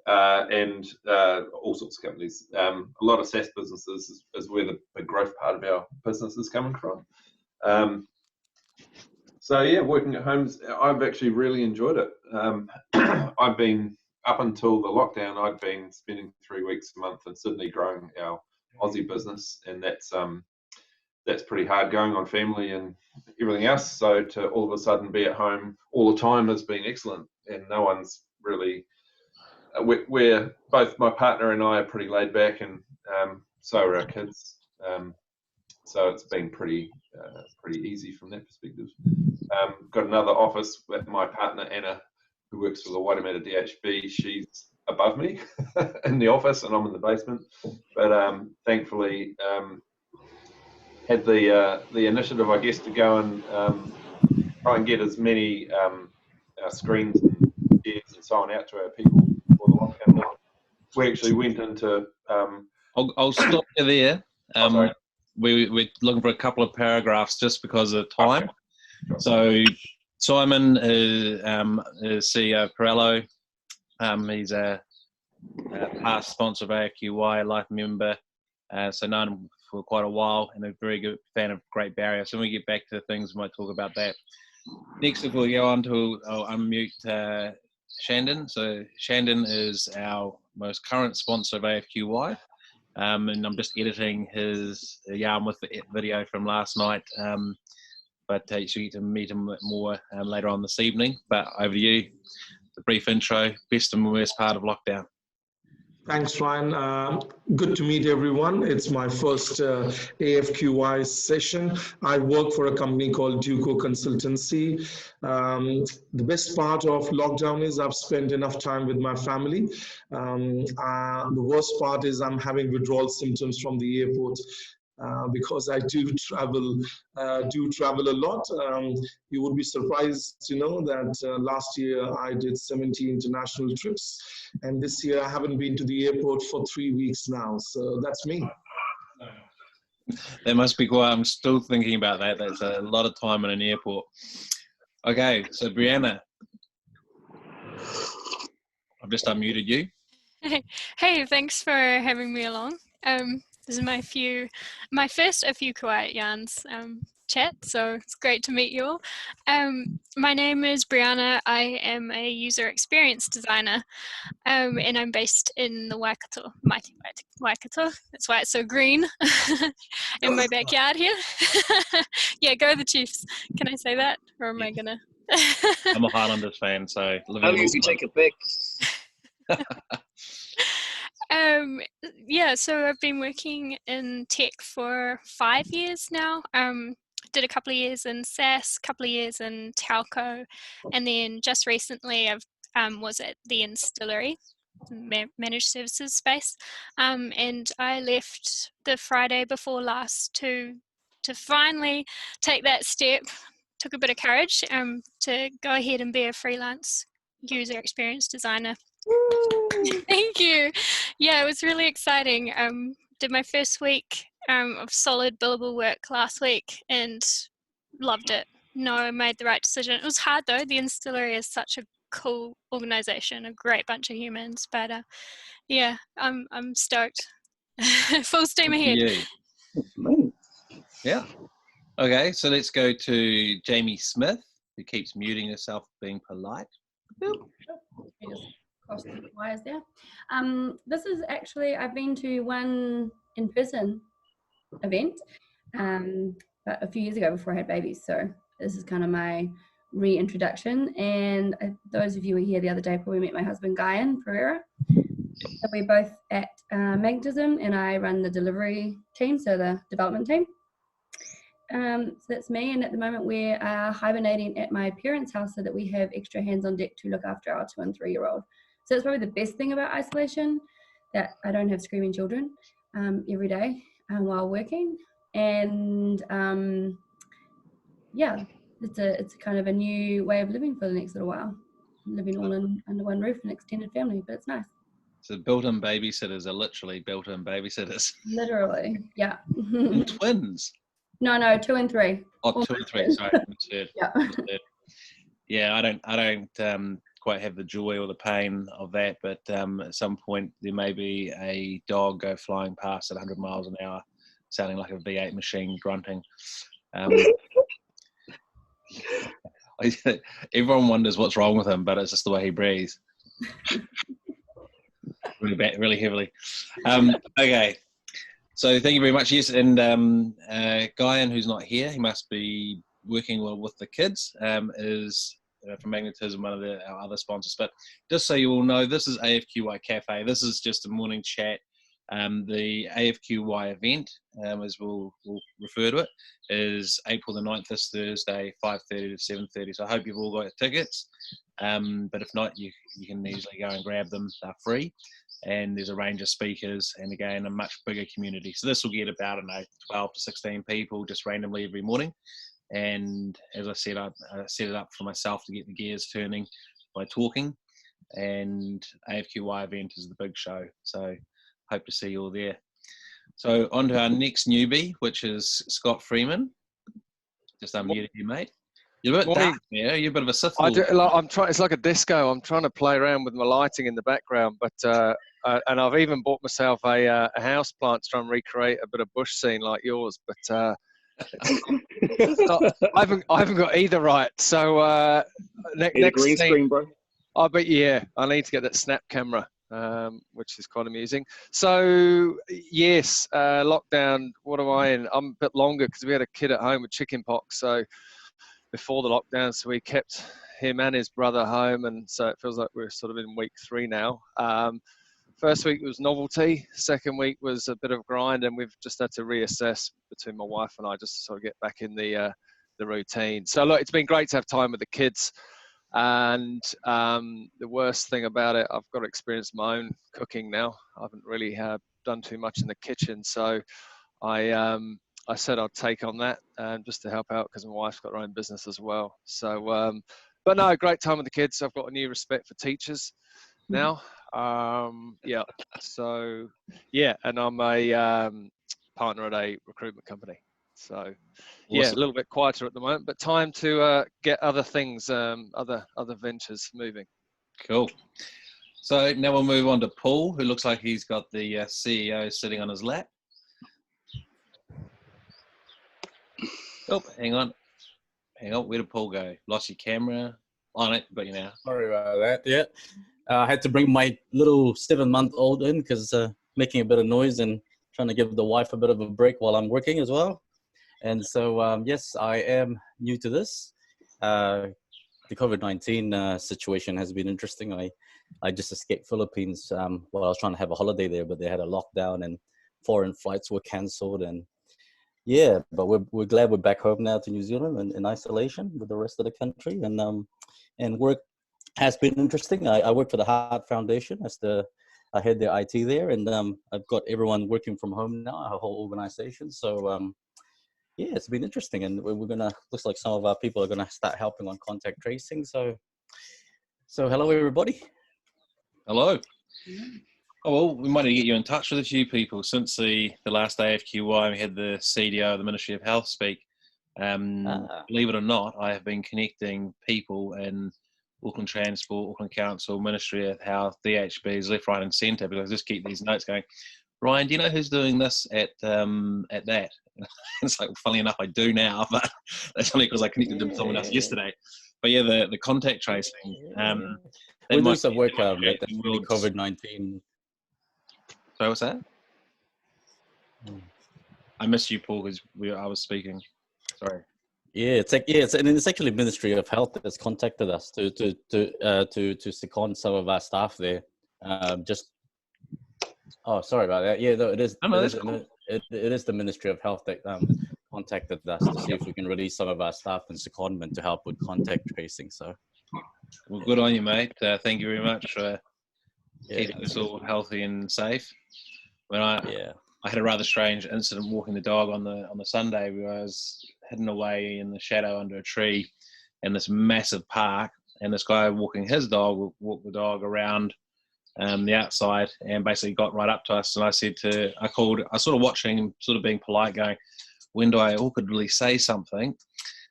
and all sorts of companies. A lot of SaaS businesses is where the growth part of our business is coming from. So yeah, working at home, I've actually really enjoyed it. I've been, up until the lockdown, I'd been spending 3 weeks a month in Sydney growing our Aussie business, and that's pretty hard going on family and everything else. So to all of a sudden be at home all the time has been excellent, and no one's really. We're both, my partner and I are pretty laid back, and so are our kids. So it's been pretty easy from that perspective. Got another office with my partner Anna, who works for the Waitemata DHB. She's above me in the office, and I'm in the basement. But thankfully, had the initiative, I guess, to go and try and get as many screens and chairs and so on out to our people for the lockdown. We actually went into. I'll stop you there. Sorry. We're looking for a couple of paragraphs just because of time. Okay. So Simon is CEO of Pirello. He's a past sponsor of AFQY, a life member, so known him for quite a while, and a very good fan of Great Barrier. So when we get back to the things, we might talk about that. Next, if we go on to, I'll unmute Shandon. So Shandon is our most current sponsor of AFQY. And I'm just editing his yarn with the video from last night. But you should get to meet him more later on this evening. But over to you, the brief intro, best and worst part of lockdown. Thanks, Ryan. Good to meet everyone. It's my first AFQY session. I work for a company called Duco Consultancy. The best part of lockdown is I've spent enough time with my family. The worst part is I'm having withdrawal symptoms from the airport. Because I do travel a lot. You would be surprised to know that last year I did 70 international trips, and this year I haven't been to the airport for 3 weeks now. So that's me. That must be quite. I'm still thinking about that. That's a lot of time in an airport. Okay, so Brianna, I've just unmuted you. Hey, thanks for having me along. This is my first AFQY Yarns chat, so it's great to meet you all. My name is Brianna. I am a user experience designer, and I'm based in the Waikato, mighty Waikato. That's why it's so green in my backyard here. Yeah, go the Chiefs. Can I say that, or am I gonna? I'm a Highlanders fan, so I'll usually take it back. Yeah, so I've been working in tech for 5 years now. Did a couple of years in SaaS, couple of years in telco, and then just recently I was at the Instillery, managed services space, and I left the Friday before last to finally take that step. Took a bit of courage to go ahead and be a freelance user experience designer. Thank you. Yeah, it was really exciting. Did my first week of solid billable work last week and loved it. No, I made the right decision. It was hard though. The Instillery is such a cool organization, a great bunch of humans. But yeah, I'm stoked. Full steam ahead. Yeah. Okay, so let's go to Jamie Smith, who keeps muting herself, being polite. Cross the wires there. This is actually, I've been to one in-person event but a few years ago before I had babies, so this is kind of my reintroduction. And those of you who were here the other day probably met my husband Guyan Pereira. So we're both at Magnetism, and I run the delivery team, so the development team. So that's me, and at the moment we're hibernating at my parents' house so that we have extra hands on deck to look after our 2 and 3 year old. So it's probably the best thing about isolation, that I don't have screaming children every day while working. And yeah, it's kind of a new way of living for the next little while, living all under one roof, an extended family, but it's nice. So built-in babysitters are literally built-in babysitters. Literally, yeah. And twins. No, 2 and 3. Oh, 2 and 3. Sorry, misheard. Yeah. Yeah, I don't quite have the joy or the pain of that, but at some point there may be a dog go flying past at 100 miles an hour, sounding like a V8 machine grunting. Everyone wonders what's wrong with him, but it's just the way he breathes. Really heavily. Okay. So thank you very much. Yes, and Guyan, who's not here, he must be working well with the kids, is from Magnetism, one of our other sponsors. But just so you all know, this is AFQY Cafe. This is just a morning chat. The AFQY event, as we'll refer to it, is April the 9th, this Thursday, 5:30 to 7:30. So I hope you've all got tickets. But if not, you can easily go and grab them. They're free. And there's a range of speakers, and again, a much bigger community. So this will get about, I don't know, 12 to 16 people just randomly every morning. And as I said, I set it up for myself to get the gears turning by talking. And AFQY event is the big show. So hope to see you all there. So on to our next newbie, which is Scott Freeman. Just unmuted you, mate. You're a bit dark there. You're a bit of a Sith Lord. I'm trying. It's like a disco. I'm trying to play around with my lighting in the background, but and I've even bought myself a house plant to try and recreate a bit of bush scene like yours. But it's not, I haven't got either right. So next green screen, bro. Oh, but yeah, I need to get that snap camera, which is quite amusing. So yes, lockdown. What am I in? I'm a bit longer because we had a kid at home with chickenpox. So before the lockdown, so we kept him and his brother home, and so it feels like we're sort of in week 3 now. First week was novelty, second week was a bit of grind, and we've just had to reassess between my wife and I just to sort of get back in the routine. So look, it's been great to have time with the kids, and the worst thing about it, I've got to experience my own cooking now. I haven't really done too much in the kitchen, so I said I'd take on that just to help out because my wife's got her own business as well. So, but no, great time with the kids. I've got a new respect for teachers now. Yeah. So, yeah, and I'm a partner at a recruitment company. So, yeah, a little bit quieter at the moment, but time to get other things, other ventures moving. Cool. So now we'll move on to Paul, who looks like he's got the CEO sitting on his lap. Oh, hang on. Where did Paul go? Lost your camera. On it, but you now. Sorry about that. Yeah, I had to bring my little 7-month-old in because making a bit of noise and trying to give the wife a bit of a break while I'm working as well. And so, yes, I am new to this. The COVID-19 situation has been interesting. I just escaped Philippines while I was trying to have a holiday there, but they had a lockdown and foreign flights were cancelled. And yeah, but we're glad we're back home now to New Zealand and in isolation with the rest of the country. And work has been interesting. I work for the Heart Foundation I head their IT there, and I've got everyone working from home now, our whole organization. So yeah, it's been interesting, and looks like some of our people are gonna start helping on contact tracing. So hello everybody. Hello. Oh, well, we might need to get you in touch with a few people since the last AFQY. We had the CDO of the Ministry of Health speak. Believe it or not, I have been connecting people in Auckland Transport, Auckland Council, Ministry of Health, DHBs, left, right and centre, because I just keep these notes going. Ryan, do you know who's doing this at that? It's like, funnily enough, I do now, but that's only because I connected to someone else yesterday. But yeah, the contact tracing. We do some work on that, the COVID-19. So what's that? I missed you, Paul, because I was speaking. Sorry. Yeah, it's actually Ministry of Health that's contacted us to second some of our staff there. Sorry about that. Yeah, no, it is. It is the Ministry of Health that contacted us to see if we can release some of our staff in secondment to help with contact tracing. So, well, good on you, mate. Thank you very much for keeping us all healthy and safe. When I had a rather strange incident walking the dog on the Sunday where I was hidden away in the shadow under a tree in this massive park, and this guy walking his dog walked the dog around the outside and basically got right up to us. And I was sort of watching him, sort of being polite, going, when do I awkwardly say something?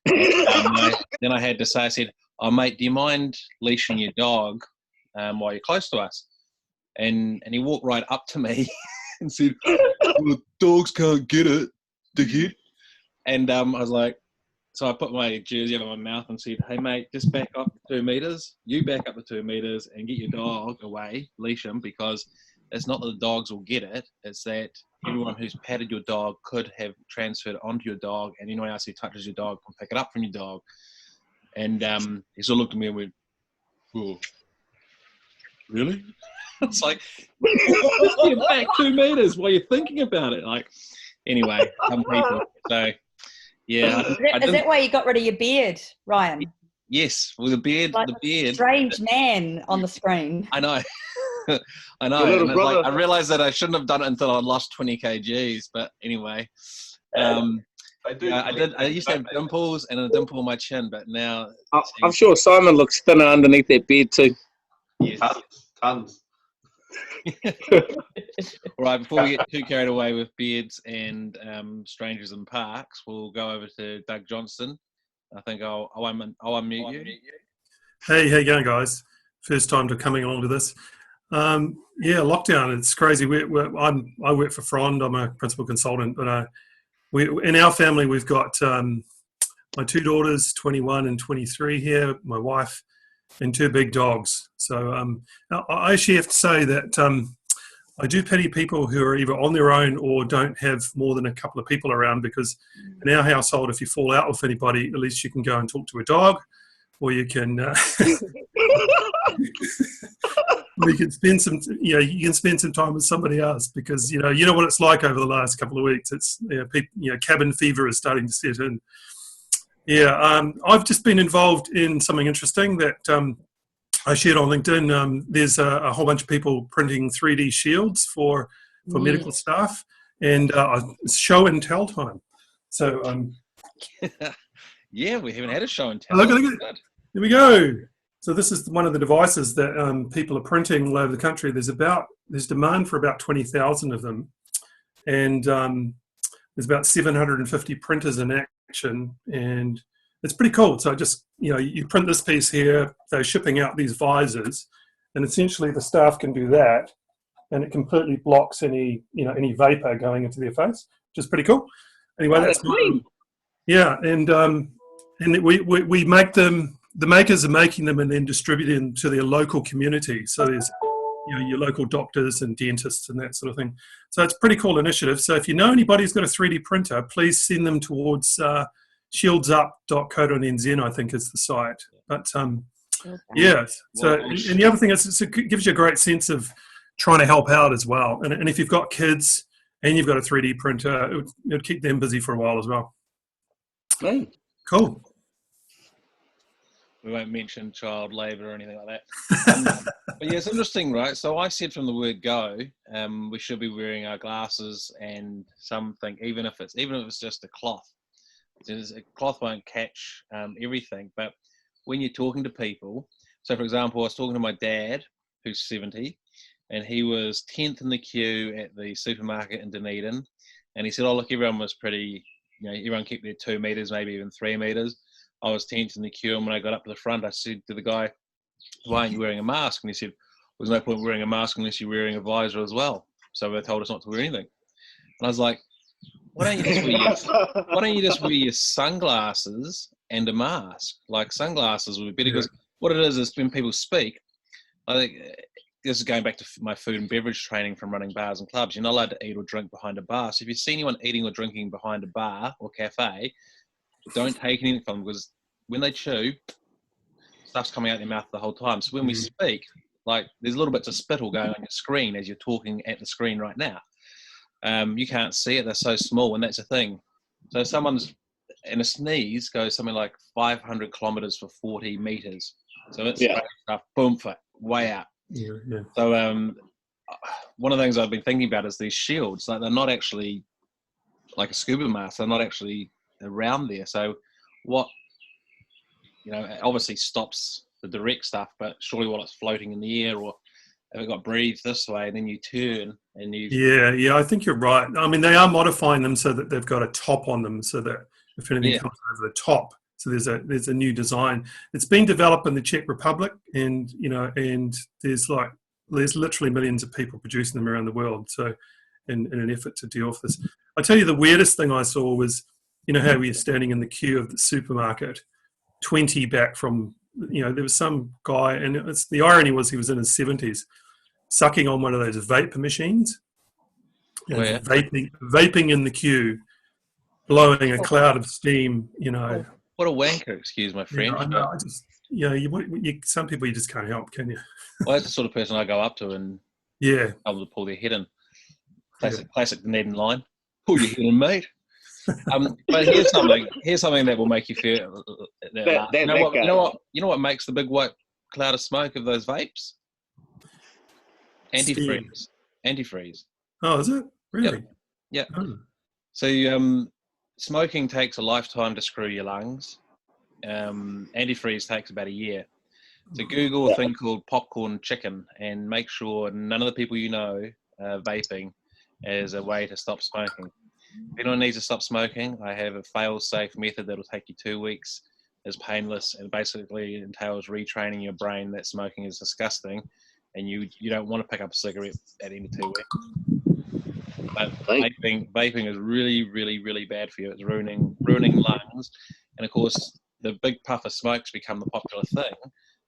And then I had to say, I said, oh mate, do you mind leashing your dog while you're close to us? And he walked right up to me and said, well, dogs can't get it, dickhead. And I was like, so I put my jersey over my mouth and said, hey mate, just back up 2 meters. You back up the 2 meters and get your dog away, leash him, because it's not that the dogs will get it. It's that everyone who's patted your dog could have transferred onto your dog, and anyone else who touches your dog can pick it up from your dog. And he sort of looked at me and went, oh, really? It's like, just get back 2 meters while you're thinking about it. Like, anyway, some people. So, yeah. Is that why you got rid of your beard, Ryan? Yes, with the beard. Like the beard. Strange man on the screen. I know. I know. And it's like, I realized that I shouldn't have done it until I lost 20 kgs. But anyway, I used to have dimples and a dimple on my chin, but now I'm sure Simon looks thinner underneath that beard too. Yes, tons. All right, before we get too carried away with beards and strangers in parks, we'll go over to Doug Johnston. I think I'll unmute you. Hey, how you going, guys? First time to coming along to this. Yeah, lockdown, it's crazy. I work for Frond. I'm a principal consultant, but in our family, we've got my 2 daughters, 21 and 23 here, my wife, and 2 big dogs. So I actually have to say that I do pity people who are either on their own or don't have more than a couple of people around, because in our household, if you fall out with anybody, at least you can go and talk to a dog, or you can or you can spend some time with somebody else, because you know what it's like over the last couple of weeks. It's cabin fever is starting to set in. Yeah, I've just been involved in something interesting that I shared on LinkedIn. There's a whole bunch of people printing 3D shields for medical staff, and it's show and tell time. So yeah, we haven't had a show and tell. Look, here we go. So this is one of the devices that people are printing all over the country. There's demand for about 20,000 of them, and there's about 750 printers in action, and it's pretty cool. So just you print this piece here. They're shipping out these visors, and essentially the staff can do that, and it completely blocks any vapor going into their face, which is pretty cool. Anyway, that's clean. Yeah, and we make them. The makers are making them and then distributing them to their local community. So there's your local doctors and dentists and that sort of thing. So it's a pretty cool initiative. So if you know anybody who's got a 3D printer, please send them towards shieldsup.co.nz, I think is the site. But yeah, so and the other thing is it gives you a great sense of trying to help out as well. And if you've got kids and you've got a 3D printer, it would keep them busy for a while as well. Hey. Cool. We won't mention child labour or anything like that. But yeah, it's interesting, right? So I said from the word go, we should be wearing our glasses and something, even if it's just a cloth. Because a cloth won't catch everything. But when you're talking to people, so for example, I was talking to my dad, who's 70, and he was 10th in the queue at the supermarket in Dunedin, and he said, "Oh look, everyone was pretty, everyone kept their 2 meters, maybe even 3 meters." I was 10th in the queue, and when I got up to the front, I said to the guy, "Why aren't you wearing a mask?" And he said, "There's no point wearing a mask unless you're wearing a visor as well. So they told us not to wear anything." And I was like, why don't you just wear your sunglasses and a mask? Like sunglasses would be better, because what it is when people speak, I think this is going back to my food and beverage training from running bars and clubs. You're not allowed to eat or drink behind a bar. So if you see anyone eating or drinking behind a bar or cafe, don't take anything from them, because when they chew, stuff's coming out their mouth the whole time. So when we speak, like there's little bits of spittle going on your screen as you're talking at the screen right now. You can't see it; they're so small, and that's a thing. So someone's in a sneeze goes something like 500 kilometers for 40 meters. So it's stuff, boom, for way out. Yeah. So one of the things I've been thinking about is these shields. Like they're not actually like a scuba mask. They're not actually around there. So what, it obviously stops the direct stuff, but surely while it's floating in the air, or if it got breathed this way, and then you turn and you... Yeah, I think you're right. I mean, they are modifying them so that they've got a top on them, so that if anything comes over the top, So there's a new design. It's been developed in the Czech Republic, and there's literally millions of people producing them around the world. So in an effort to deal with this, I tell you the weirdest thing I saw was, how we were standing in the queue of the supermarket, 20 back from, there was some guy, and the irony was he was in his 70s, sucking on one of those vapor machines, and vaping in the queue, blowing a cloud of steam, What a wanker, excuse my French. I know. Some people you just can't help, can you? Well, that's the sort of person I go up to and able to pull their head in. Classic Ned and line. Pull your head in, mate. But here's something that will make you feel. You know what makes the big white cloud of smoke of those vapes? Antifreeze. Antifreeze. Oh, is it really? Yep. Oh. So smoking takes a lifetime to screw your lungs. Antifreeze takes about a year. So Google a thing called popcorn chicken and make sure none of the people vaping as a way to stop smoking. If anyone needs to stop smoking, I have a fail-safe method that'll take you 2 weeks. It's painless and basically entails retraining your brain that smoking is disgusting and you don't want to pick up a cigarette at the end of 2 weeks. But vaping is really, really, really bad for you. It's ruining lungs. And of course, the big puff of smoke's become the popular thing.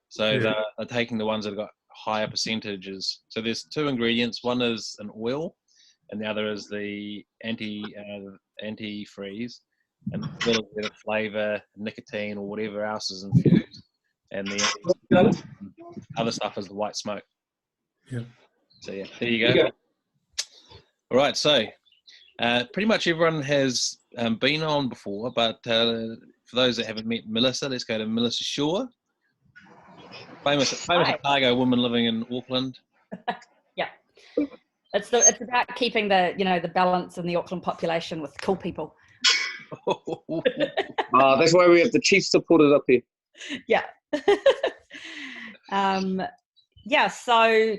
So they're taking the ones that have got higher percentages. So there's 2 ingredients. One is an oil, and the other is the antifreeze, and as well as the flavour, nicotine, or whatever else is infused. And the other stuff is the white smoke. Yeah. So there you go. All right, so pretty much everyone has been on before, but for those that haven't met Melissa, let's go to Melissa Shaw. Famous Otago woman living in Auckland. Yeah. It's about keeping the balance in the Auckland population with cool people. That's why we have the chief supporters up here. Yeah. So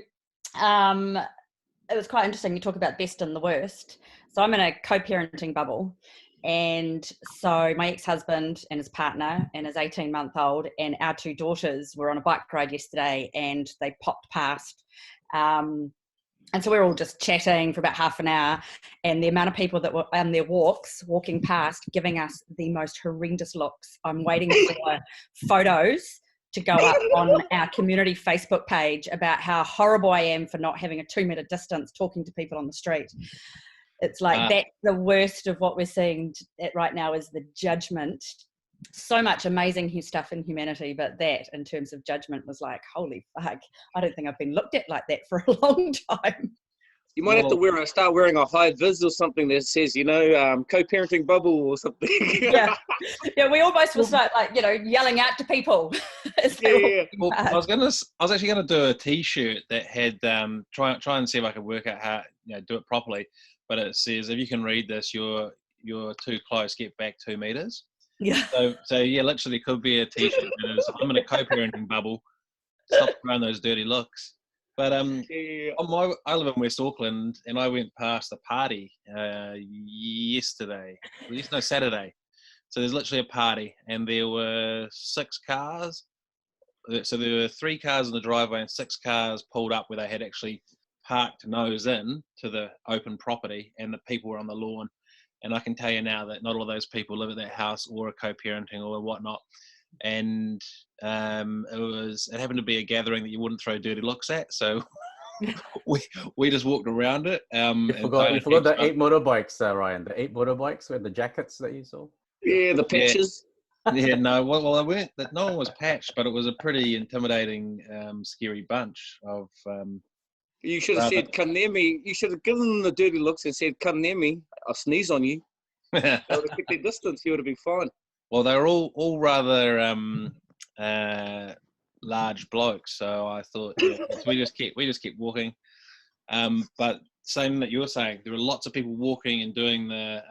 it was quite interesting. You talk about best and the worst. So I'm in a co-parenting bubble. And so my ex-husband and his partner and his 18-month-old and our 2 daughters were on a bike ride yesterday and they popped past. And so we're all just chatting for about half an hour, and the amount of people that were on their walking past, giving us the most horrendous looks. I'm waiting for photos to go up on our community Facebook page about how horrible I am for not having a 2-meter distance talking to people on the street. It's like that's the worst of what we're seeing right now is the judgment. So much amazing stuff in humanity, but that in terms of judgment was like, holy fuck, I don't think I've been looked at like that for a long time. You might have to start wearing a high vis or something that says, co-parenting bubble or something. Yeah, we almost will start yelling out to people. Well, I was actually gonna do a T-shirt that had try and see if I could work out how do it properly. But it says if you can read this, you're too close. Get back 2 meters. Yeah. So literally could be a T-shirt that is I'm in a co-parenting bubble. Stop throwing those dirty looks. But I live in West Auckland, and I went past a party Saturday. So there's literally a party, and there were 6 cars. So there were 3 cars in the driveway and 6 cars pulled up where they had actually parked nose in to the open property, and the people were on the lawn. And I can tell you now that not all of those people live at that house or are co-parenting or whatnot. And it happened to be a gathering that you wouldn't throw dirty looks at. So we just walked around it. You forgot the 8 motorbikes, Ryan. The 8 motorbikes with the jackets that you saw. Yeah, the patches. Yeah, no. Well, I weren't. No one was patched, but it was a pretty intimidating, scary bunch of. You should have said, "Come near me." You should have given them the dirty looks and said, "Come near me. I'll sneeze on you." They would have kept their distance. You would have been fine. Well, they were all rather large blokes, so I thought so we just kept walking. But same that you were saying, there were lots of people walking and doing the.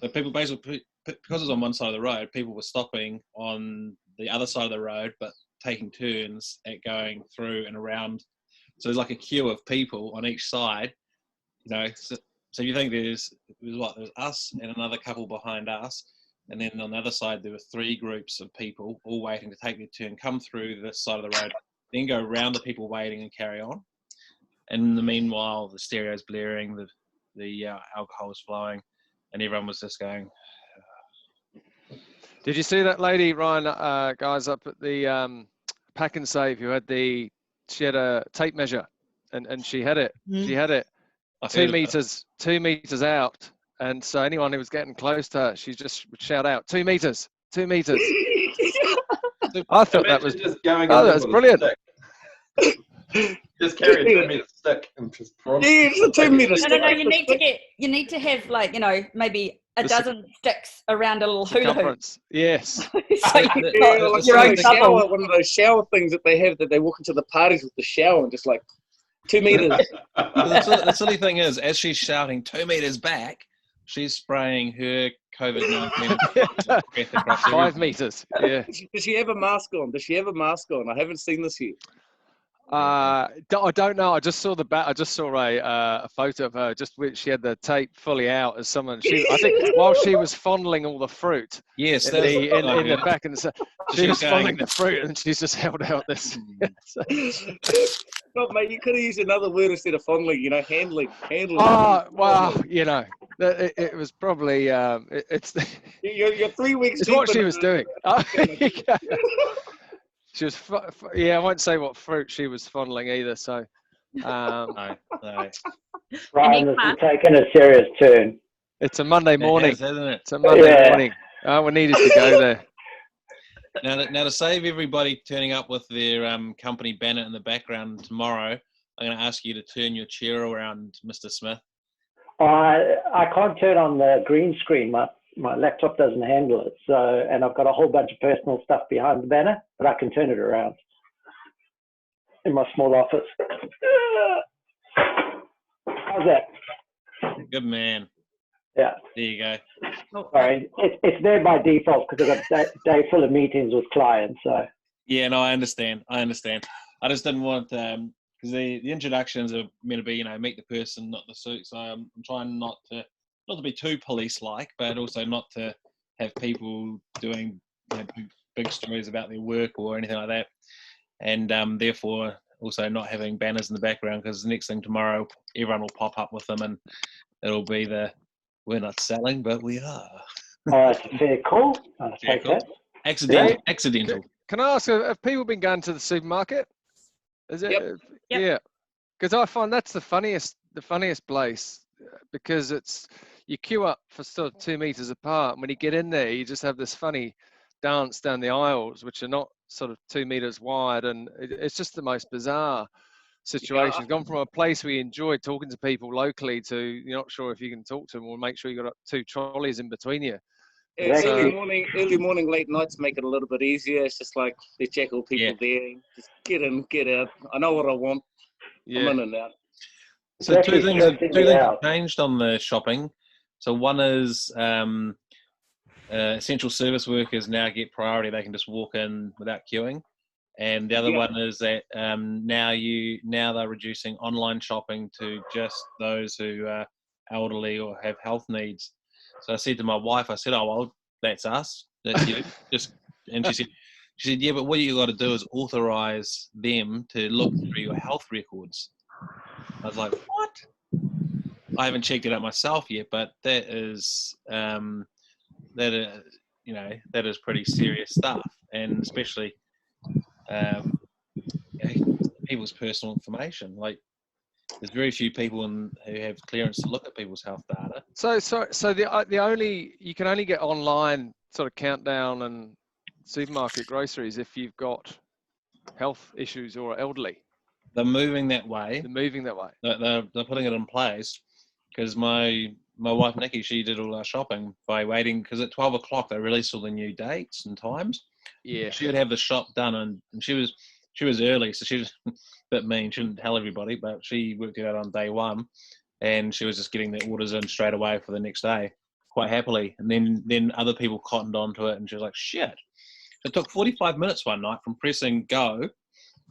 So people basically, because it was on one side of the road, people were stopping on the other side of the road, but taking turns at going through and around. So there's like a queue of people on each side, So you think there's us and another couple behind us, And then on the other side, there were 3 groups of people all waiting to take their turn, come through this side of the road, then go around the people waiting and carry on. And in the meanwhile, the stereo's blaring, the alcohol was flowing, and everyone was just going. Did you see that lady, Ryan, guys, up at the Pack and Save, who had she had a tape measure, and she had it. She had it 2 meters out, and so anyone who was getting close to her, she just would shout out, 2 meters, 2 meters. I thought that was just going. Oh, that's brilliant. Just carry a 2 meter stick and just. Yeah, it's a 2 meter stick. No. You need to have like maybe a dozen sticks around a little hula hoop. Yes. So you've got Like your own bubble. one of those shower things that they have that they walk into the parties with the shower and just like 2 meters. The silly thing is, as she's shouting 2 meters back, she's spraying her COVID-19 across 5 meters. Yeah. Does she have a mask on? I haven't seen this yet. I don't know. I just saw I just saw a photo of her. She had the tape fully out as someone. I think while she was fondling all the fruit. Yes, in the back, and she was fondling the fruit, and she's just held out this. No, mate, you could have used another word instead of fondling. Handling. Oh well, it was probably it's. You're 3 weeks. It's what she was doing. She was, I won't say what fruit she was fondling either. So, no. Ryan, this is taking a serious turn. It's a Monday morning, isn't it? It's a Monday morning. We needed to go there. Now, to save everybody turning up with their company banner in the background tomorrow, I'm going to ask you to turn your chair around, Mr. Smith. I can't turn on the green screen. My laptop doesn't handle it. So, and I've got a whole bunch of personal stuff behind the banner, but I can turn it around in my small office. How's that? Good man. Yeah. There you go. Sorry, it's there by default because I've got a day full of meetings with clients. So. Yeah, no, I understand. I just didn't want because the introductions are meant to be, meet the person, not the suit. So I'm trying not to be too police-like, but also not to have people doing big stories about their work or anything like that. And therefore, also not having banners in the background, because the next thing tomorrow, everyone will pop up with them and it'll be we're not selling, but we are. That's very cool. I'll take that. Accidental. Can I ask, have people been going to the supermarket? Is it? Yep. Yeah. Because I find that's the funniest place, because you queue up for sort of 2 meters apart. And when you get in there, you just have this funny dance down the aisles, which are not sort of 2 meters wide. And it's just the most bizarre situation. Gone from a place where you enjoy talking to people locally to you're not sure if you can talk to them, or make sure you've got 2 trolleys in between you. Early morning, late nights make it a little bit easier. It's just like they check all people there. Just get in, get out. I know what I want. I'm in and out. So two things have changed on the shopping. So one is essential service workers now get priority. They can just walk in without queuing. And the other one is that now they're reducing online shopping to just those who are elderly or have health needs. So I said to my wife, oh well, that's us. That's you. And she said, yeah, but what you got to do is authorize them to look through your health records. I was like, what? I haven't checked it out myself yet, but that is pretty serious stuff, and especially people's personal information. Like, there's very few people who have clearance to look at people's health data. So you can only get online sort of countdown and supermarket groceries if you've got health issues or elderly. They're moving that way. They're putting it in place, because my wife Nikki, she did all our shopping by waiting, because at 12 o'clock they released all the new dates and times. Yeah. She would have the shop done, and she was early, so she was a bit mean. She didn't tell everybody, but she worked it out on day one, and she was just getting the orders in straight away for the next day, quite happily. And then other people cottoned onto it, and she was like, shit. It took 45 minutes one night from pressing go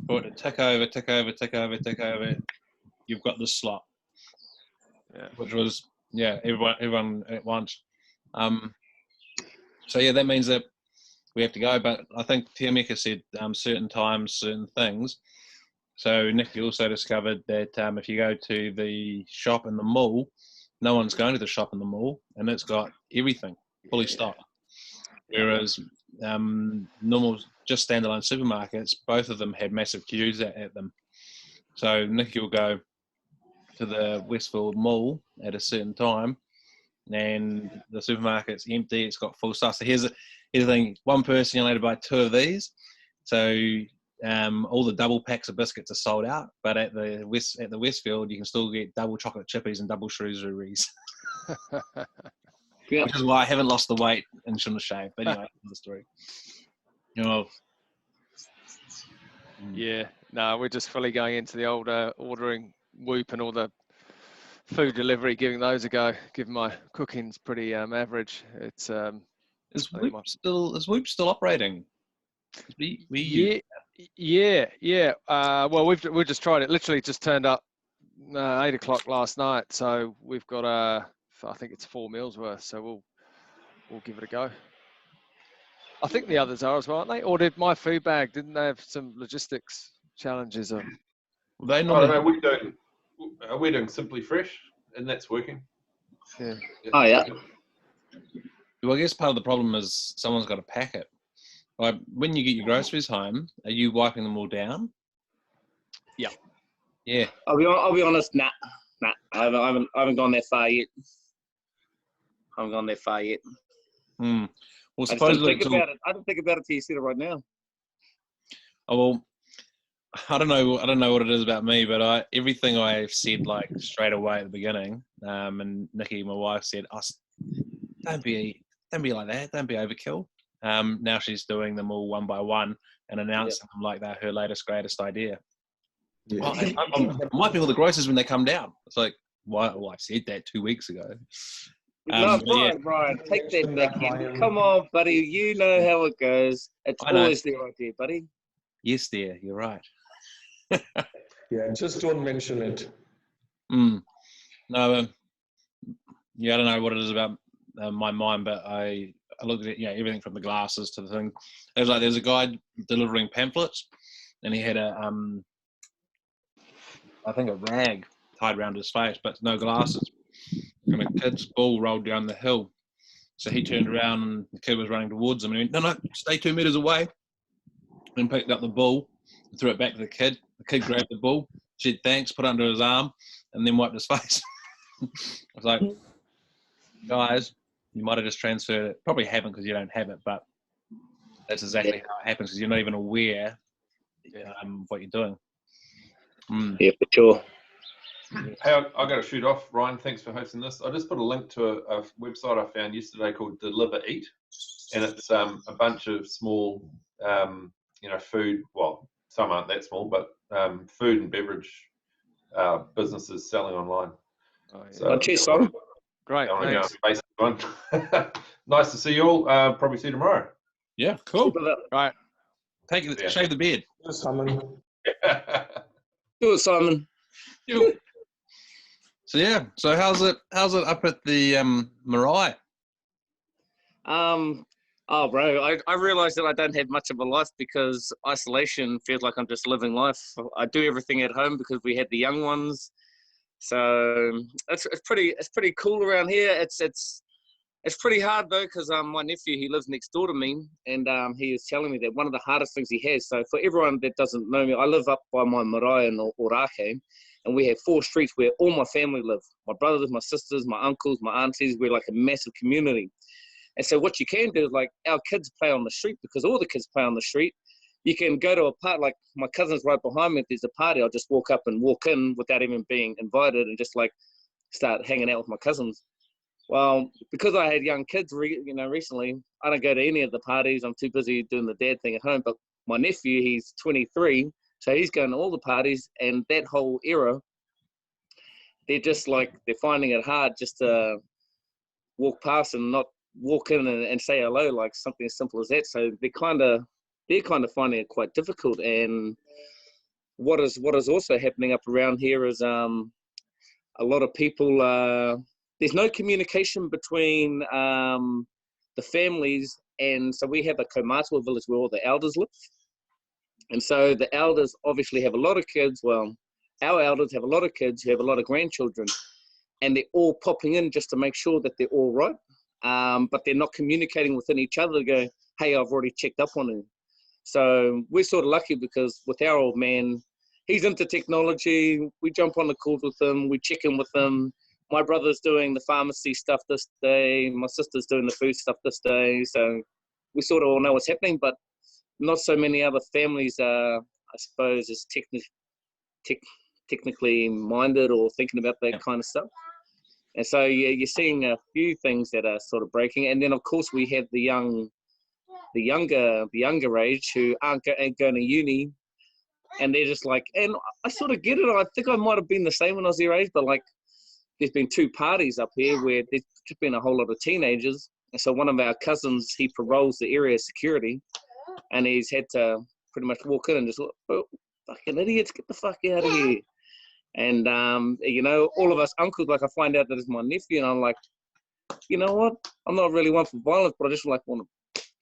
for it to tick over. You've got this slot. Yeah. Which was, everyone at once. So yeah, that means that we have to go. But I think Tiameka said certain times, certain things. So Nikki also discovered that if you go to the shop in the mall, no one's going to the shop in the mall, and it's got everything fully stocked. Whereas normal, just standalone supermarkets, both of them had massive queues at them. So Nikki will go to the Westfield Mall at a certain time, and the supermarket's empty. It's got full stuff. So here's the thing: one person you're allowed to buy 2 of these. So all the double packs of biscuits are sold out, but at the Westfield you can still get double chocolate chippies and double Shrewsbury's. Yep. Which is why I haven't lost the weight and shouldn't have shaved. But anyway, another story. Yeah, no, we're just fully going into the old ordering Whoop and all the food delivery, giving those a go. Given my cooking's pretty average, it's is Whoop still operating? Yeah. Well, we've just tried it. Literally just turned up 8 o'clock last night, so we've got I think it's 4 meals worth. So we'll give it a go. I think the others are as well, aren't they? Or did My Food Bag, didn't they have some logistics challenges? Well, they normally. We're doing Simply Fresh, and that's working. Yeah. Oh yeah. Well, I guess part of the problem is someone's got to pack it. Like when you get your groceries home, are you wiping them all down? Yeah. Yeah. I'll be honest. Nah. I haven't gone that far yet. I haven't gone that far yet. Well, I just don't think about it. I don't think about it till you said it right now. Oh well, I don't know what it is about me, but everything I've said like straight away at the beginning, and Nikki, my wife, said, "Don't be like that. Don't be overkill." Now she's doing them all one by one and announcing them like they're her latest greatest idea. Yeah. I'm wiping all the groceries when they come down. It's like, well, I said that 2 weeks ago. No, Brian, take that back in. Come on, buddy. You know how it goes. It's always their idea, buddy. Yes, dear. You're right. Yeah, just don't mention it. No, I don't know what it is about my mind, but I looked at everything from the glasses to the thing. It was like there's a guy delivering pamphlets, and he had I think a rag tied around his face, but no glasses. And a kid's ball rolled down the hill. So he turned around and the kid was running towards him, and he went, no, stay 2 meters away. And picked up the ball and threw it back to the kid. The kid grabbed the ball, said thanks, put it under his arm, and then wiped his face. I was like, guys, you might have just transferred it. Probably haven't because you don't have it, but that's exactly how it happens because you're not even aware of what you're doing. Yeah, for sure. Hey, I got to shoot off. Ryan, thanks for hosting this. I just put a link to a website I found yesterday called Deliver Eat, and it's a bunch of small, food. Well, some aren't that small, but food and beverage businesses selling online. So, cheers, Simon. Great. Basic one. Nice to see you all. Probably see you tomorrow. Yeah, cool. Right. Shave the beard. Yes, Simon. Do it, Simon. So yeah. So how's it up at the Marae? Oh, bro, I realised that I don't have much of a life because isolation feels like I'm just living life. I do everything at home because we had the young ones, so it's pretty cool around here. It's pretty hard though because my nephew, he lives next door to me, and he is telling me that one of the hardest things he has. So for everyone that doesn't know me, I live up by my marae in Orake, and we have 4 streets where all my family live. My brothers, my sisters, my uncles, my aunties. We're like a massive community. And so what you can do is like our kids play on the street because all the kids play on the street. You can go to a party, like my cousin's right behind me. If there's a party, I'll just walk in without even being invited and just like start hanging out with my cousins. Well, because I had young kids, recently, I don't go to any of the parties. I'm too busy doing the dad thing at home. But my nephew, he's 23, so he's going to all the parties. And that whole era, they're finding it hard just to walk past and not walk in and say hello, like something as simple as that. So they're kind of finding it quite difficult. And what is also happening up around here is a lot of people. There's no communication between the families, and so we have a Kaumatua village where all the elders live. And so the elders obviously have a lot of kids. Well, our elders have a lot of kids who have a lot of grandchildren, and they're all popping in just to make sure that they're all right. But they're not communicating within each other to go, hey, I've already checked up on him. So we're sort of lucky because with our old man, he's into technology. We jump on the calls with him. We check in with him. My brother's doing the pharmacy stuff this day. My sister's doing the food stuff this day. So we sort of all know what's happening, but not so many other families are, I suppose, as technically minded or thinking about that kind of stuff. And so you're seeing a few things that are sort of breaking. And then, of course, we have the younger age who aren't going to uni, and they're just like, and I sort of get it. I think I might have been the same when I was their age, but like there's been 2 parties up here where there's just been a whole lot of teenagers. And so one of our cousins, he paroles the area security, and he's had to pretty much walk in and just look, oh, fucking idiots, get the fuck out of here. And, you know, all of us uncles, like I find out that it's my nephew, and I'm like, you know what? I'm not really one for violence, but I just like want to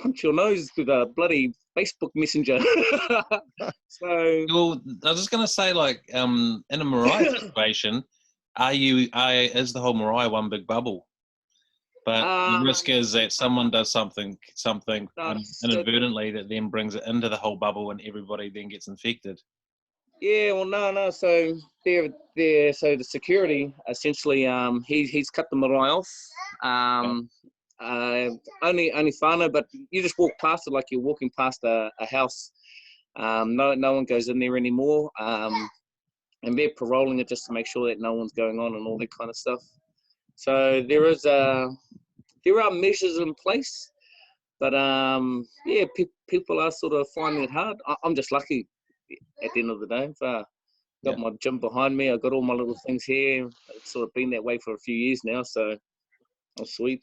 punch your nose with a bloody Facebook Messenger. So, well, I was just going to say, like, in a Mariah situation, is the whole Mariah one big bubble? But the risk is that someone does something inadvertently that then brings it into the whole bubble, and everybody then gets infected. Yeah, well, no. So so the security essentially, he's cut the marae off. Only whānau, but you just walk past it like you're walking past a house. No one goes in there anymore. And they're paroling it just to make sure that no one's going on and all that kind of stuff. So there are measures in place, but yeah, people are sort of finding it hard. I'm just lucky at the end of the day. I've got my gym behind me. I've got all my little things here. It's sort of been that way for a few years now, so that's sweet.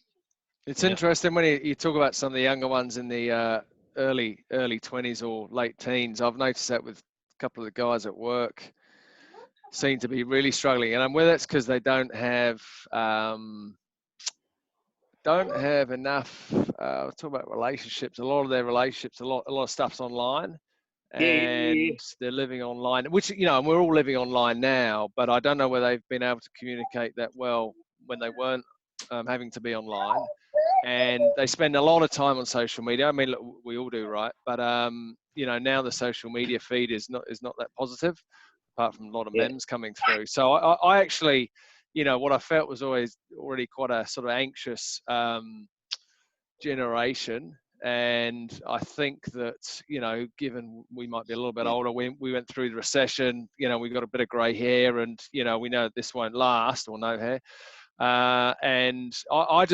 It's interesting when you talk about some of the younger ones in the early 20s or late teens. I've noticed that with a couple of the guys at work seem to be really struggling, and whether it's because they don't have enough. Talk about relationships. A lot of their relationships, a lot of stuff's online, and they're living online. Which, you know, and we're all living online now. But I don't know whether they've been able to communicate that well when they weren't having to be online. And they spend a lot of time on social media. I mean, look, we all do, right? But you know, now the social media feed is not that positive, apart from a lot of memes coming through. So I actually, you know, what I felt was already quite a sort of anxious generation. And I think that, you know, given we might be a little bit older, we went through the recession, you know, we got a bit of grey hair, and, you know, we know this won't last, or no hair. And I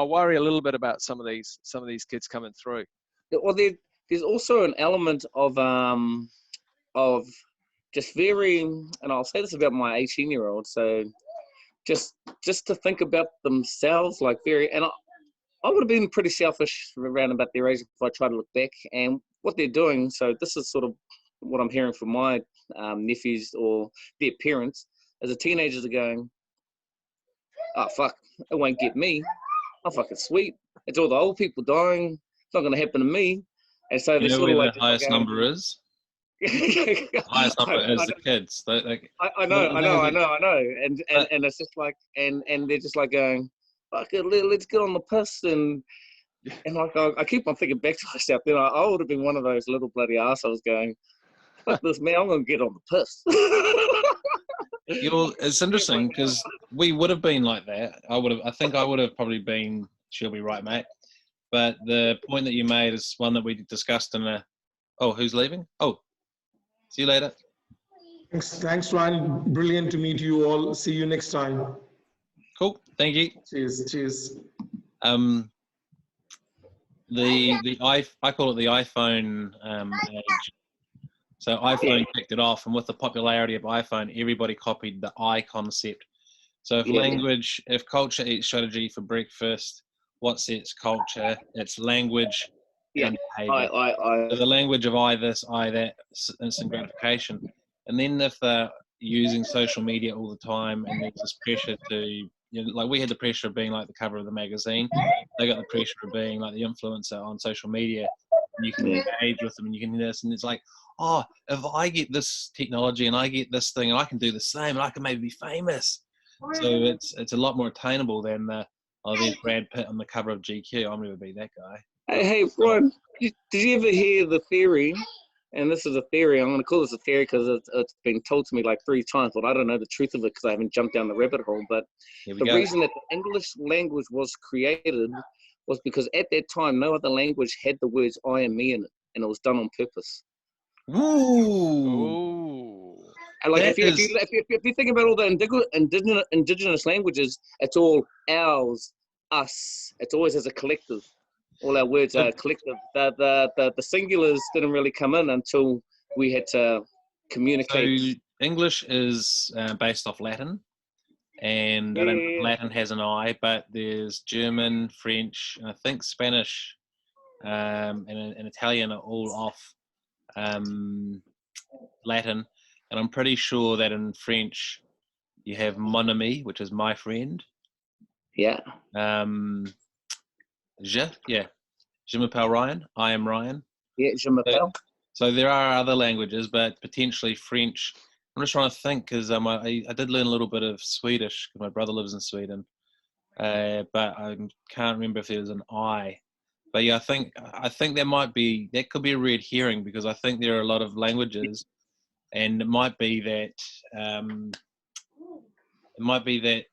worry a little bit about some of these kids coming through. Well, there's also an element of just very, and I'll say this about my 18-year-old, so just to think about themselves, like and I would have been pretty selfish around about their age if I try to look back, and what they're doing. So this is sort of what I'm hearing from my nephews or their parents, as the teenagers are going, oh, fuck, it won't get me. I'm fucking sweet. It's all the old people dying. It's not going to happen to me. And so they're sort of like... the highest number is? The highest number is the kids. I know. And it's just like, and they're just like going, fuck it, let's get on the piss. And like, I keep on thinking back to myself, then I would have been one of those little bloody assholes going, fuck this, man, I'm going to get on the piss. It's interesting because we would have been like that. I think I would have probably been, she'll be right, mate. But the point that you made is one that we discussed in who's leaving? Oh, see you later. Thanks, Ryan. Brilliant to meet you all. See you next time. Cool. Thank you. Cheers. I call it the iPhone age. So iPhone kicked it off, and with the popularity of iPhone, everybody copied the I concept. So if culture eats strategy for breakfast, what sets culture? It's language and behavior. So the language of I this, I that, instant gratification. And then if they're using social media all the time and there's this pressure to you know, like we had the pressure of being like the cover of the magazine. They got the pressure of being like the influencer on social media. And you can engage with them and you can do this, and it's like, oh, if I get this technology and I get this thing and I can do the same and I can maybe be famous. So it's a lot more attainable than there's Brad Pitt on the cover of GQ. I'm going to be that guy. Hey, Brian, did you ever hear the theory? And this is a theory. I'm going to call this a theory because it's been told to me like 3 times, but I don't know the truth of it because I haven't jumped down the rabbit hole. But the reason that the English language was created was because at that time, no other language had the words I and me in it, and it was done on purpose. Ooh. And like if you think about all the indigenous languages, it's all ours, us. It's always as a collective. All our words are collective. The singulars didn't really come in until we had to communicate. So English is based off Latin, and I don't think Latin has an I, but there's German, French, and I think Spanish, and Italian are all off Latin. And I'm pretty sure that in French you have mon ami, which is my friend. Yeah. Je m'appelle Ryan. I am Ryan. Yeah, je m'appelle. So there are other languages, but potentially French. I'm just trying to think because I did learn a little bit of Swedish because my brother lives in Sweden, but I can't remember if there's an I. But yeah, I think that could be a red herring because I think there are a lot of languages, and it might be that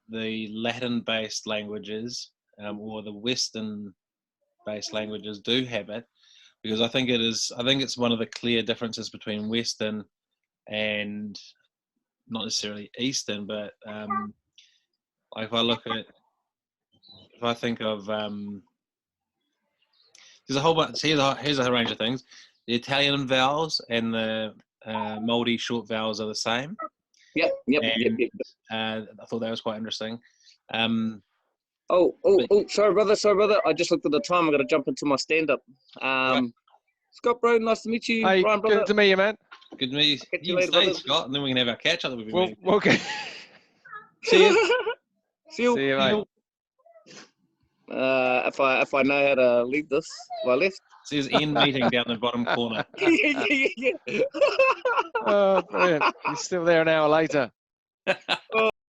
the Latin-based languages or the Western-based languages do have it, because I think it's one of the clear differences between Western and not necessarily Eastern, but like if I think of there's a whole bunch. Here's a range of things. The Italian vowels and the Māori short vowels are the same. Yep. I thought that was quite interesting. Sorry, brother. I just looked at the time. I got to jump into my stand-up. Scott, bro, nice to meet you. Hey, Ryan, brother. good to meet you, man. Good to meet you. You later, stay, brother. Scott, and then we can have our catch-up. Okay. See you. See you, mate. If I know how to leave this, I left. It says end meeting down the bottom corner. Yeah. Oh, brilliant. He's still there an hour later.